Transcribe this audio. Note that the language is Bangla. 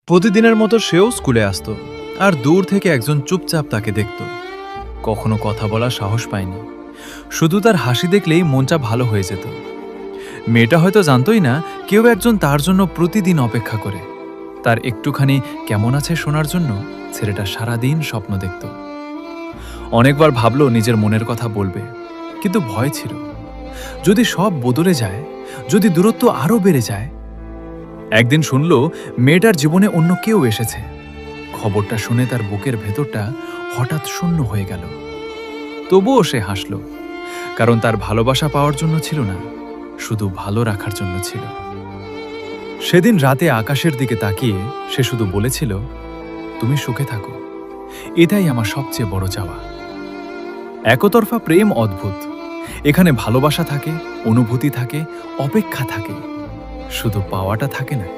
প্রতিদিনের মতো সেও স্কুলে আসতো আর দূর থেকে একজন চুপচাপ তাকে দেখত। কখনো কথা বলার সাহস পায়নি, শুধু তার হাসি দেখলেই মনটা ভালো হয়ে যেত। মেয়েটা হয়তো জানতই না কেউ একজন তার জন্য প্রতিদিন অপেক্ষা করে। তার একটুখানি কেমন আছে শোনার জন্য ছেলেটা সারাদিন স্বপ্ন দেখত। অনেকবার ভাবলো নিজের মনের কথা বলবে, কিন্তু ভয় ছিল। যদি সব বদলে যায়, যদি দূরত্ব আরও বেড়ে যায়। একদিন শুনল মেয়েটার জীবনে অন্য কেউ এসেছে। খবরটা শুনে তার বুকের ভেতরটা হঠাৎ শূন্য হয়ে গেল। তবুও সে হাসল, কারণ তার ভালোবাসা পাওয়ার জন্য ছিল না, শুধু ভালো রাখার জন্য ছিল। সেদিন রাতে আকাশের দিকে তাকিয়ে সে শুধু বলেছিল, তুমি সুখে থাকো, এটাই আমার সবচেয়ে বড় চাওয়া। একতরফা প্রেম অদ্ভুত। এখানে ভালোবাসা থাকে, অনুভূতি থাকে, অপেক্ষা থাকে, শুধু পাওয়াটা থাকে না।